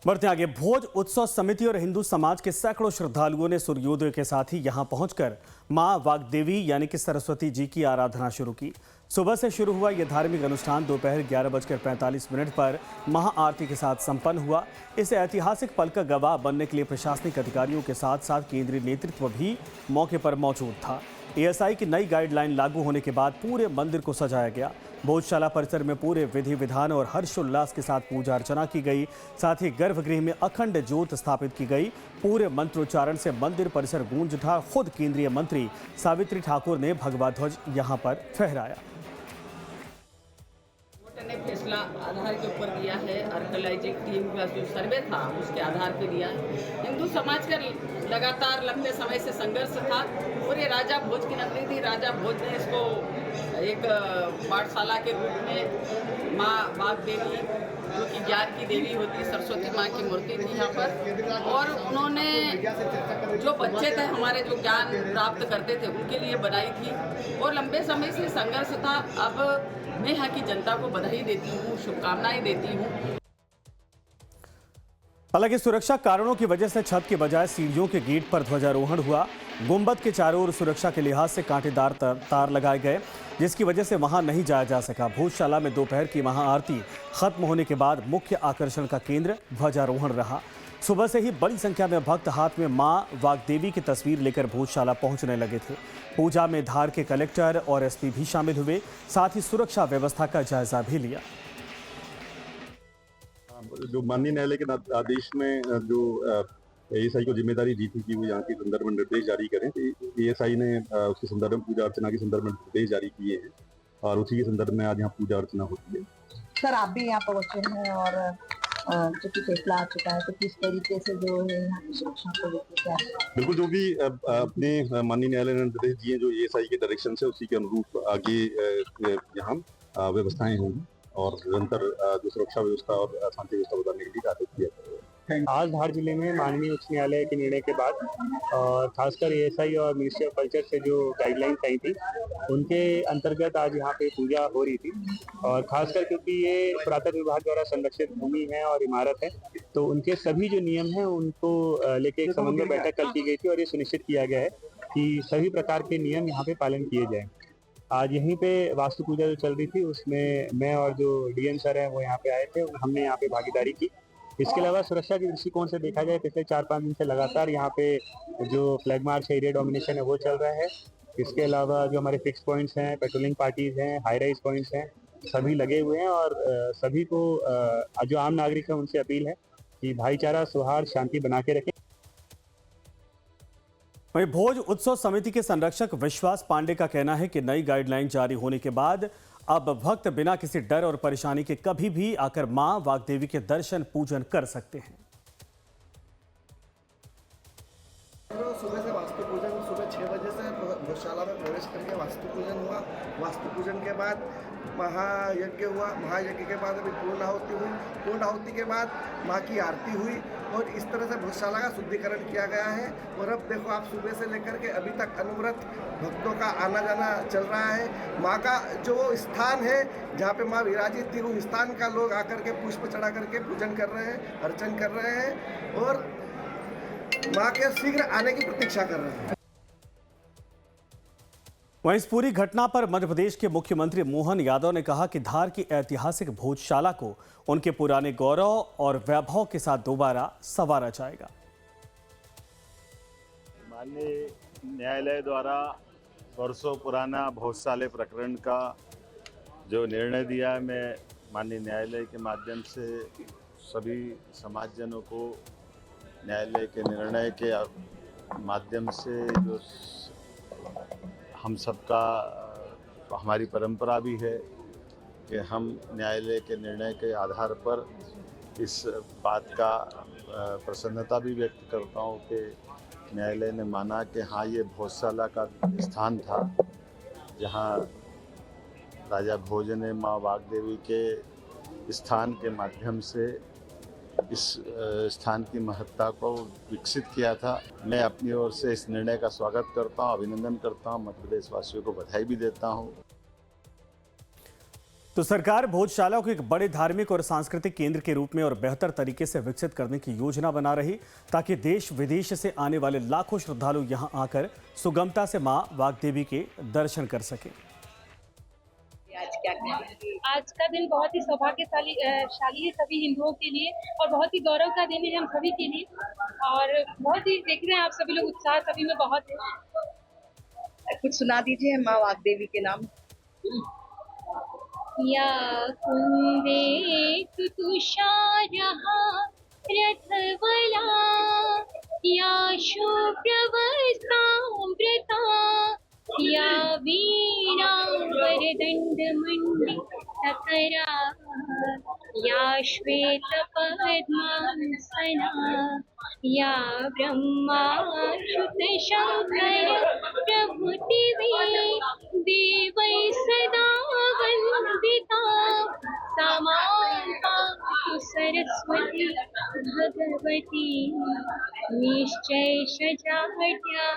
बढ़ते आगे, भोज उत्सव समिति और हिंदू समाज के सैकड़ों श्रद्धालुओं ने सूर्योदय के साथ ही यहां पहुंचकर मां वाग्देवी यानी कि सरस्वती जी की आराधना शुरू की। सुबह से शुरू हुआ यह धार्मिक अनुष्ठान दोपहर 11:45 पर महाआरती के साथ संपन्न हुआ। इस ऐतिहासिक पल का गवाह बनने के लिए प्रशासनिक अधिकारियों के साथ साथ केंद्रीय नेतृत्व भी मौके पर मौजूद था। एएसआई की नई गाइडलाइन लागू होने के बाद पूरे मंदिर को सजाया गया। भोजशाला परिसर में पूरे विधि विधान और हर्षोल्लास के साथ पूजा अर्चना की गई। साथ ही गर्भगृह में अखंड ज्योत स्थापित की गई। पूरे मंत्रोच्चारण से मंदिर परिसर गूंज उठा। खुद केंद्रीय मंत्री सावित्री ठाकुर ने भगवा ध्वज यहां पर फहराया। ने फैसला आधार के ऊपर दिया है, आर्कियोलॉजिक टीम का जो सर्वे था उसके आधार पे दिया है। हिंदू समाज का लगातार लंबे समय से संघर्ष था और ये राजा भोज की नगरी थी। राजा भोज ने इसको एक पाठशाला के रूप में माँ वाग्देवी जो कि ज्ञान की देवी होती, सरस्वती माँ की मूर्ति थी यहाँ पर, और उन्होंने जो बच्चे थे हमारे जो ज्ञान प्राप्त करते थे उनके लिए बनाई थी और लंबे समय से संघर्ष था। अब मैं यहाँ की जनता को बधाई देती हूँ, शुभकामनाएं देती हूँ। हालांकि सुरक्षा कारणों की वजह से छत के बजाय सीढ़ियों के गेट पर ध्वजारोहण हुआ। गुंबद के चारों ओर सुरक्षा के लिहाज से कांटेदार तार लगाए गए, जिसकी वजह से वहां नहीं जाया जा सका। भोजशाला में दोपहर की महाआरती खत्म होने के बाद मुख्य आकर्षण का केंद्र ध्वजारोहण रहा। सुबह से ही बड़ी संख्या में भक्त हाथ में मां वाग्देवी की तस्वीर लेकर भोजशाला पहुंचने लगे थे। पूजा में धार के कलेक्टर और एसपी भी शामिल हुए, साथ ही सुरक्षा व्यवस्था का जायजा भी लिया। जो माननीय न्यायालय के आदेश में जो एएसआई को जिम्मेदारी दी थी कि वो यहाँ के संदर्भ में निर्देश जारी करें, एएसआई ने उसके संदर्भ में पूजा अर्चना के संदर्भ में निर्देश जारी किए हैं और उसी के संदर्भ में आज यहाँ पूजा अर्चना होती है। सर, आप भी यहाँ पहुंचे हैं और जो कि फैसला आ चुका है, तो किस तरीके से जो है यहाँ की सुरक्षा को लेकर क्या है? बिल्कुल, जो भी अपने माननीय न्यायालय ने निर्देश दिए जो एएसआई के डायरेक्शन से, उसी के अनुरूप आगे यहाँ व्यवस्थाएं होंगी और निरंतर जो सुरक्षा व्यवस्था और शांति व्यवस्था बनाने के लिए कार्य किया जाएगा। आज धार जिले में माननीय उच्च न्यायालय के निर्णय के बाद और खासकर एएसआई और मिनिस्ट्री ऑफ कल्चर से जो गाइडलाइंस आई थी उनके अंतर्गत आज यहाँ पे पूजा हो रही थी। और खासकर क्योंकि ये पुरातत्व विभाग द्वारा संरक्षित भूमि है और इमारत है, तो उनके सभी जो नियम हैं उनको लेके एक समन्वय बैठक कल की गई थी और ये सुनिश्चित किया गया है कि सभी प्रकार के नियम यहाँ पे पालन किए जाए। आज यहीं पे वास्तु पूजा जो चल रही थी उसमें मैं और जो डीएम सर हैं वो यहाँ पे आए थे, हमने यहाँ पे भागीदारी की। इसके अलावा सुरक्षा के दृष्टिकोण से देखा जाए, पिछले 4-5 दिन से लगातार यहाँ पे जो फ्लैग मार्च एरिया डोमिनेशन है वो चल रहा है। इसके अलावा जो हमारे फिक्स पॉइंट्स हैं, पेट्रोलिंग पार्टीज हैं, हाई राइज पॉइंट्स हैं, सभी लगे हुए हैं और सभी को जो आम नागरिक है उनसे अपील है कि भाईचारा, सौहार्द, शांति बना के रखें। वहीं भोज उत्सव समिति के संरक्षक विश्वास पांडे का कहना है कि नई गाइडलाइन जारी होने के बाद अब भक्त बिना किसी डर और परेशानी के कभी भी आकर मां वाग्देवी के दर्शन पूजन कर सकते हैं। सुबह से वास्तु पूजन, सुबह 6 बजे से भोजशाला में प्रवेश करके वास्तु पूजन हुआ। वास्तु पूजन के बाद महायज्ञ हुआ। महायज्ञ के बाद अभी पूर्ण आहुति हुई। पूर्ण आहुति के बाद माँ की आरती हुई और इस तरह से भोजशाला का शुद्धिकरण किया गया है। और अब देखो आप, सुबह से लेकर के अभी तक अनवरत भक्तों का आना जाना चल रहा है। माँ का जो स्थान है जहाँ पे माँ विराजित थी, उस स्थान का लोग आकर के पुष्प चढ़ा करके पूजन कर रहे हैं, अर्चन कर रहे हैं और माँ के शीघ्र आने की प्रतीक्षा कर रहे हैं। वहीं इस पूरी घटना पर मध्य प्रदेश के मुख्यमंत्री मोहन यादव ने कहा कि धार की ऐतिहासिक भोजशाला को उनके पुराने गौरव और वैभव के साथ दोबारा संवारा जाएगा। माननीय न्यायालय द्वारा वर्षों पुराना भोजशाला प्रकरण का जो निर्णय दिया है, मैं माननीय न्यायालय के माध्यम से सभी समाजजनों को न्यायालय के निर्णय के माध्यम से जो हम सबका हमारी परंपरा भी है कि हम न्यायालय के निर्णय के आधार पर इस बात का प्रसन्नता भी व्यक्त करता हूँ कि न्यायालय ने माना कि हाँ, ये भोजशाला का स्थान था जहाँ राजा भोज ने माँ वाग्देवी के स्थान के माध्यम से इस स्थान की महत्ता को विकसित किया था। मैं अपनी ओर से इस निर्णय का स्वागत करता हूँ, अभिनंदन करता हूँ, मध्य प्रदेश वासियों को बधाई भी देता हूँ। तो सरकार भोजशाला को एक बड़े धार्मिक और सांस्कृतिक केंद्र के रूप में और बेहतर तरीके से विकसित करने की योजना बना रही, ताकि देश विदेश से आने वाले लाखों श्रद्धालु यहां आकर सुगमता से मां वाग्देवी के दर्शन कर सके। आज का दिन बहुत ही सौभाग्यशाली शाली है सभी हिंदुओं के लिए और बहुत ही गौरव का दिन है हम सभी के लिए। और बहुत ही देख रहे हैं आप सभी लोग, उत्साह सभी में बहुत है। कुछ सुना दीजिए माँ वाग्देवी के नाम। या कुंदे तुषारहा रथवला या शुभ्रवस्त्रामृता या वीणा वरदण्डमण्डितकरा या श्वेतपद्मासना या ब्रह्माच्युतशङ्कर प्रभृतिः देवैः सदा वन्दिता सा मां पातु सरस्वती भगवती निश्चय सजाड्या